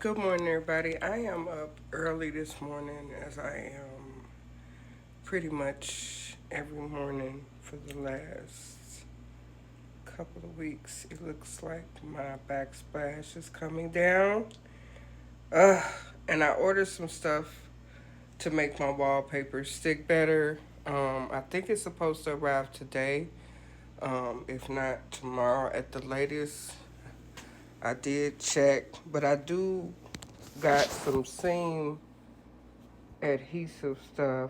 Good morning, everybody. I am up early this morning, as I am pretty much every morning for the last couple of weeks. It looks like my backsplash is coming down. Uh, and I ordered some stuff to make my wallpaper stick better. I think it's supposed to arrive today, if not tomorrow at the latest. I did check, but I do got some seam adhesive stuff.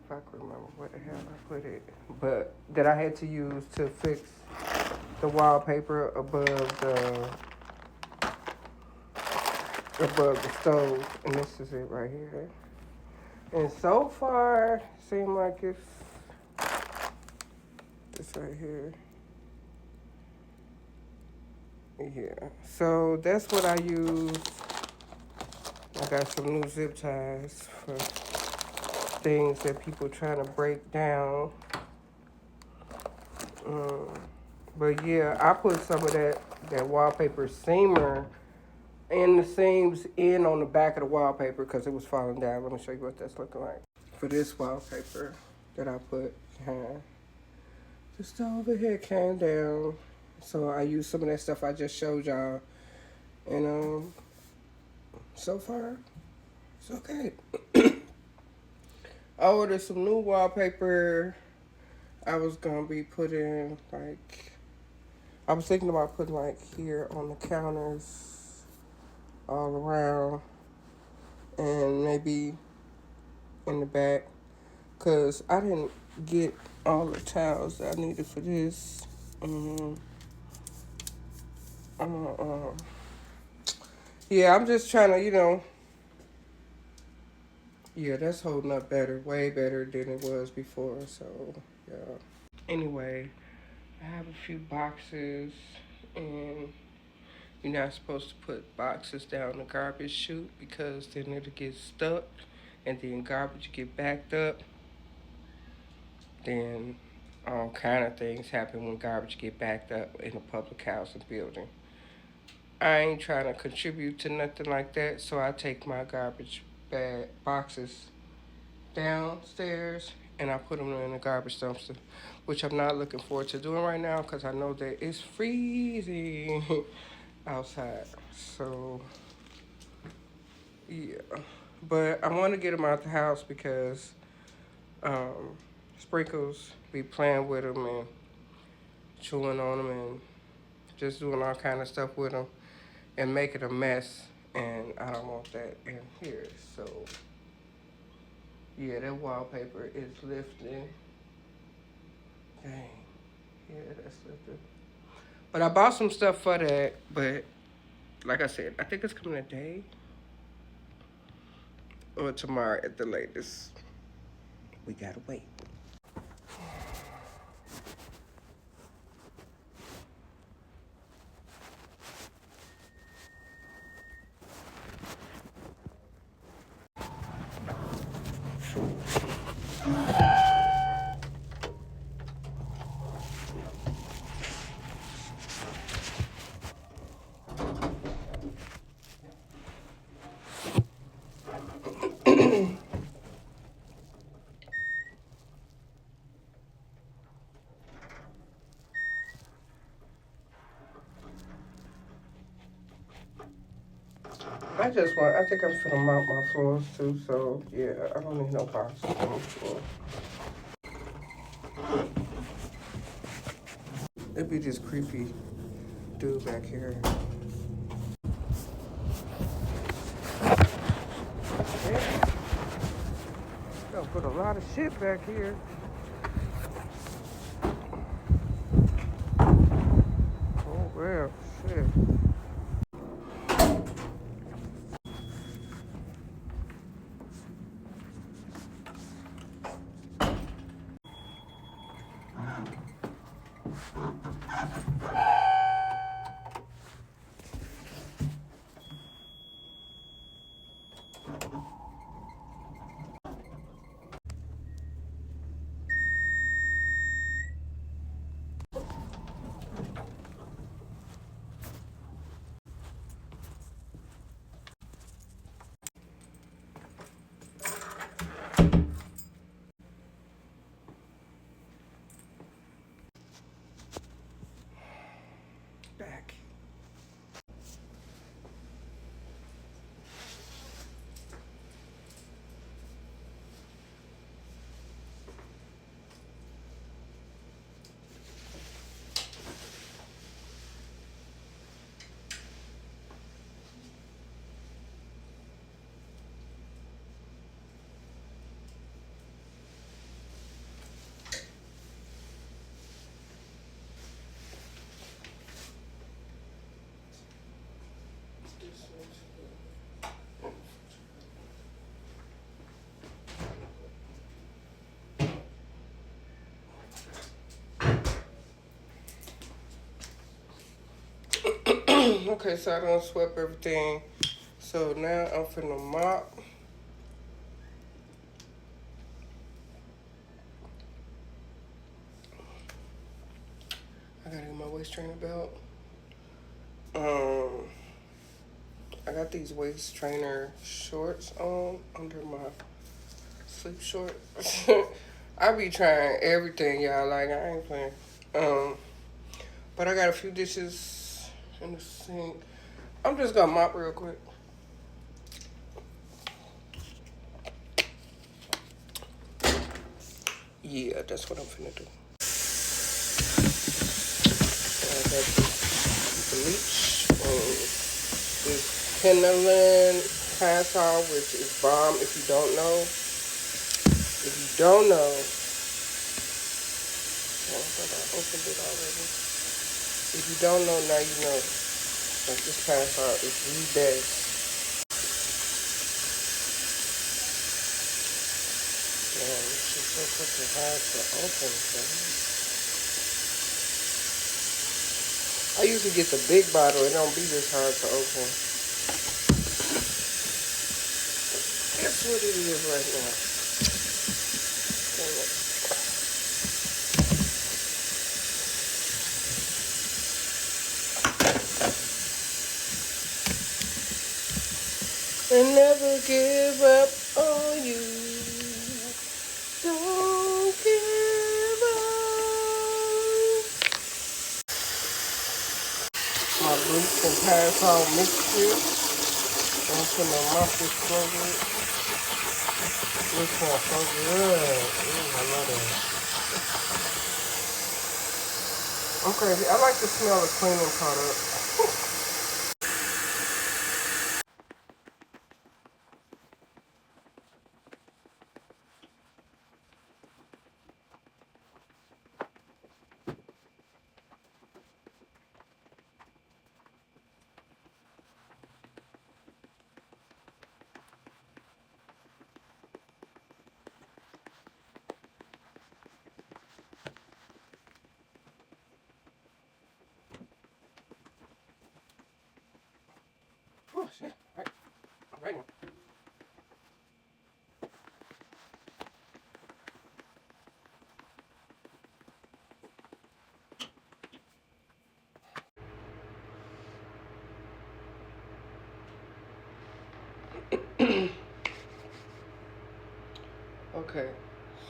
If I can remember where the hell I put it, but that I had to use to fix the wallpaper above the stove, and this is it right here. And so far, seems like it's this right here. Yeah, so that's what I use. I got some new zip ties for things that people trying to break down. Um, but yeah, I put some of that wallpaper seamer in the seams in on the back of the wallpaper because it was falling down. Let me show you what that's looking like. For this wallpaper that I put behind, just the overhead came down. So I used some of that stuff I just showed y'all. And so far, it's okay. I ordered some new wallpaper. I was gonna be putting I was thinking about putting here on the counters all around and maybe in the back because I didn't get all the towels that I needed for this. Uh, uh, yeah, I'm just trying to, yeah, that's holding up better, way better than it was before. So, yeah. Anyway, I have a few boxes, and you're not supposed to put boxes down the garbage chute because then it'll get stuck, and then garbage get backed up. Then all kind of things happen when garbage get backed up in a public housing building. I ain't trying to contribute to nothing like that, so I take my garbage bag boxes downstairs and I put them in the garbage dumpster, which I'm not looking forward to doing right now because I know that it's freezing outside. So yeah, but I want to get them out the house because um, Sprinkles be playing with them and chewing on them and just doing all kind of stuff with them and making a mess. And I don't want that in here. So yeah, that wallpaper is lifting. Dang. Yeah, that's lifting. But I bought some stuff for that. But like I said, I think it's coming today or tomorrow at the latest. We gotta wait. I think I'm finna mop my floors too, so yeah, I don't need no boxes on the floor. It'd be this creepy dude back here. Yeah, gotta put a lot of shit back here. Oh well, shit. Okay, so I done swept everything. So now I'm finna mop. I gotta get my waist trainer belt. Um, I got these waist trainer shorts on under my sleep shorts. I be trying everything, y'all. Like, I ain't playing. Um, but I got a few dishes in the sink. I'm just gonna mop real quick. Yeah, that's what I'm finna do. I got this bleach and this Penland Pass-All, which is bomb. If you don't know, oh, I thought I opened it already. If you don't know, now you know. Like, this Pass-All is the best. Man, this is so fucking hard to open, man. I usually get the big bottle. It don't be this hard to open. That's what it is right now. And never give up on you. Don't give up. My bleach and Pass-All mixture. I'm gonna mop this floor. This smells so good. Ooh, I love that. I'm crazy. I like the smell of cleaning products. Oh, shit. All right. Okay,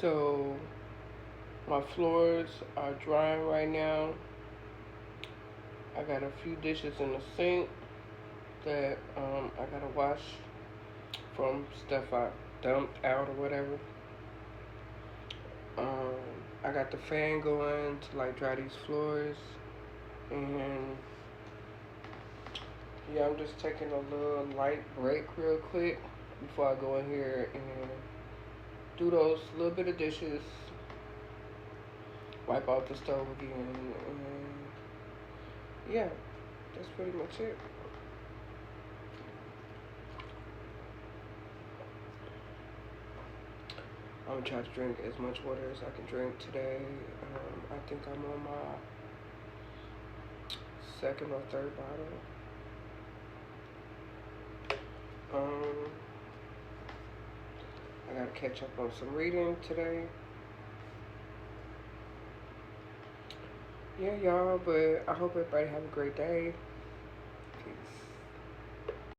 so my floors are drying right now. I got a few dishes in the sink that I gotta wash from stuff I dumped out or whatever. Um, I got the fan going to like dry these floors, and yeah, I'm just taking a little light break real quick before I go in here and do those little bit of dishes, wipe out the stove again, and yeah, that's pretty much it. I'm gonna try to drink as much water as I can drink today. I think I'm on my second or third bottle. I gotta catch up on some reading today. Yeah, y'all, but I hope everybody have a great day.